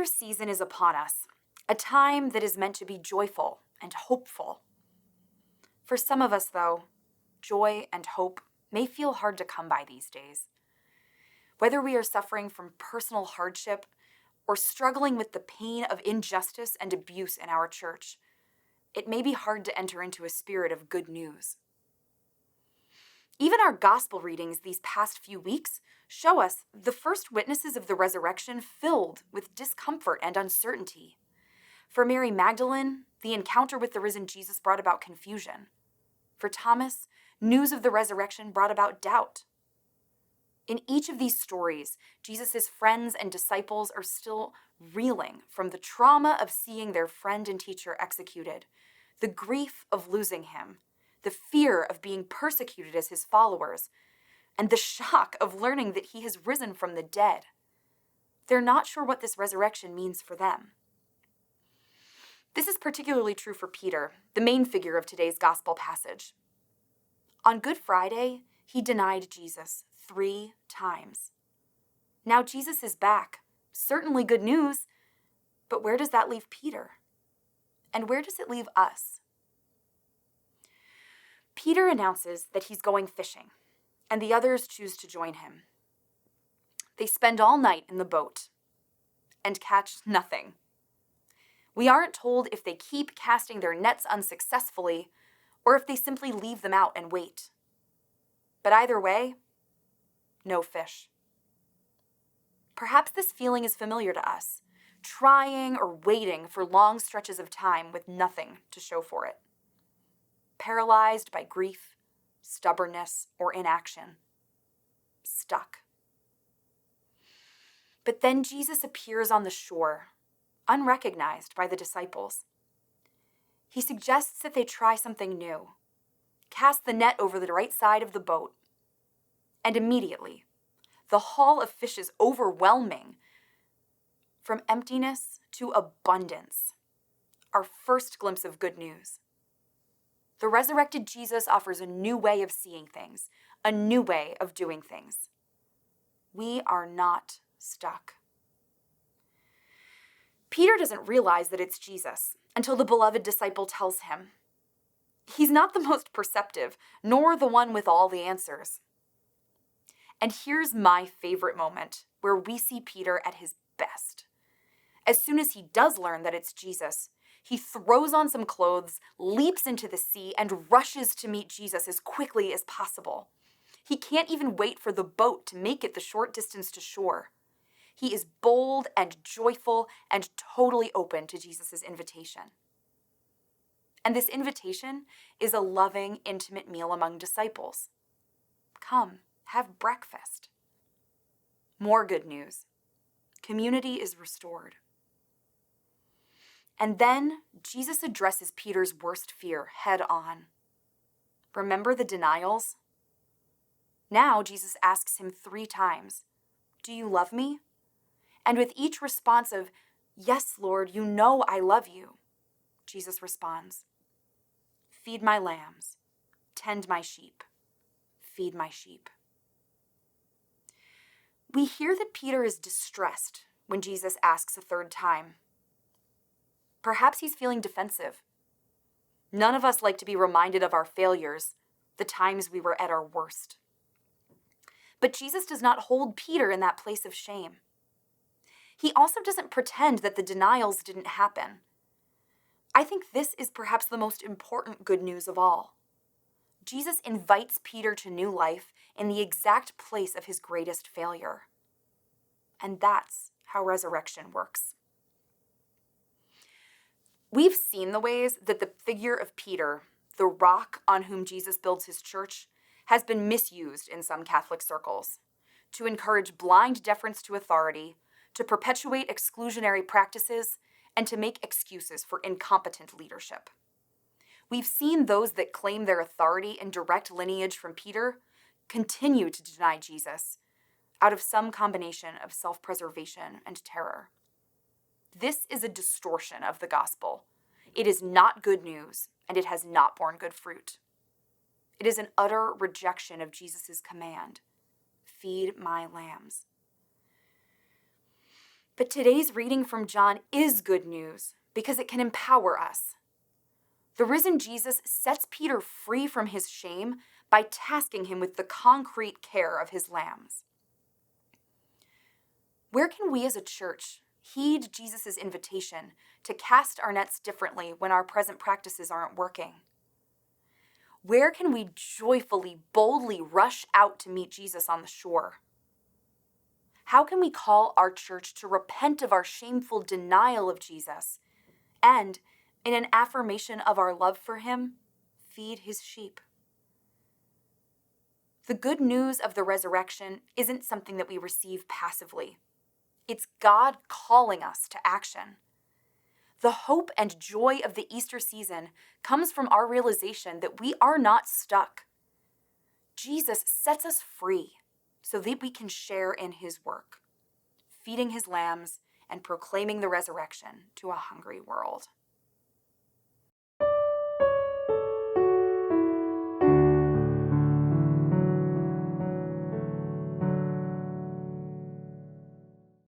Easter season is upon us, a time that is meant to be joyful and hopeful. For some of us, though, joy and hope may feel hard to come by these days. Whether we are suffering from personal hardship or struggling with the pain of injustice and abuse in our church, it may be hard to enter into a spirit of good news. Even our gospel readings these past few weeks show us the first witnesses of the resurrection filled with discomfort and uncertainty. For Mary Magdalene, the encounter with the risen Jesus brought about confusion. For Thomas, news of the resurrection brought about doubt. In each of these stories, Jesus' friends and disciples are still reeling from the trauma of seeing their friend and teacher executed, the grief of losing him, the fear of being persecuted as his followers, and the shock of learning that he has risen from the dead. They're not sure what this resurrection means for them. This is particularly true for Peter, the main figure of today's gospel passage. On Good Friday, he denied Jesus 3 times. Now Jesus is back. Certainly good news, but where does that leave Peter? And where does it leave us? Peter announces that he's going fishing, and the others choose to join him. They spend all night in the boat and catch nothing. We aren't told if they keep casting their nets unsuccessfully or if they simply leave them out and wait. But either way, no fish. Perhaps this feeling is familiar to us, trying or waiting for long stretches of time with nothing to show for it. Paralyzed by grief, stubbornness, or inaction. Stuck. But then Jesus appears on the shore, unrecognized by the disciples. He suggests that they try something new. Cast the net over the right side of the boat. And immediately, the haul of fish is overwhelming. From emptiness to abundance. Our first glimpse of good news. The resurrected Jesus offers a new way of seeing things, a new way of doing things. We are not stuck. Peter doesn't realize that it's Jesus until the beloved disciple tells him. He's not the most perceptive, nor the one with all the answers. And here's my favorite moment where we see Peter at his best. As soon as he does learn that it's Jesus, he throws on some clothes, leaps into the sea, and rushes to meet Jesus as quickly as possible. He can't even wait for the boat to make it the short distance to shore. He is bold and joyful and totally open to Jesus' invitation. And this invitation is a loving, intimate meal among disciples. Come, have breakfast. More good news. Community is restored. And then Jesus addresses Peter's worst fear head on. Remember the denials? Now Jesus asks him 3 times, "Do you love me?" And with each response of, "Yes, Lord, you know I love you," Jesus responds, "Feed my lambs, tend my sheep, feed my sheep." We hear that Peter is distressed when Jesus asks a 3rd time. Perhaps he's feeling defensive. None of us like to be reminded of our failures, the times we were at our worst. But Jesus does not hold Peter in that place of shame. He also doesn't pretend that the denials didn't happen. I think this is perhaps the most important good news of all. Jesus invites Peter to new life in the exact place of his greatest failure. And that's how resurrection works. We've seen the ways that the figure of Peter, the rock on whom Jesus builds his church, has been misused in some Catholic circles to encourage blind deference to authority, to perpetuate exclusionary practices, and to make excuses for incompetent leadership. We've seen those that claim their authority and direct lineage from Peter continue to deny Jesus out of some combination of self-preservation and terror. This is a distortion of the gospel. It is not good news, and it has not borne good fruit. It is an utter rejection of Jesus' command, "Feed my lambs." But today's reading from John is good news because it can empower us. The risen Jesus sets Peter free from his shame by tasking him with the concrete care of his lambs. Where can we as a church heed Jesus' invitation to cast our nets differently when our present practices aren't working? Where can we joyfully, boldly rush out to meet Jesus on the shore? How can we call our church to repent of our shameful denial of Jesus and, in an affirmation of our love for him, feed his sheep? The good news of the resurrection isn't something that we receive passively. It's God calling us to action. The hope and joy of the Easter season comes from our realization that we are not stuck. Jesus sets us free so that we can share in his work, feeding his lambs and proclaiming the resurrection to a hungry world.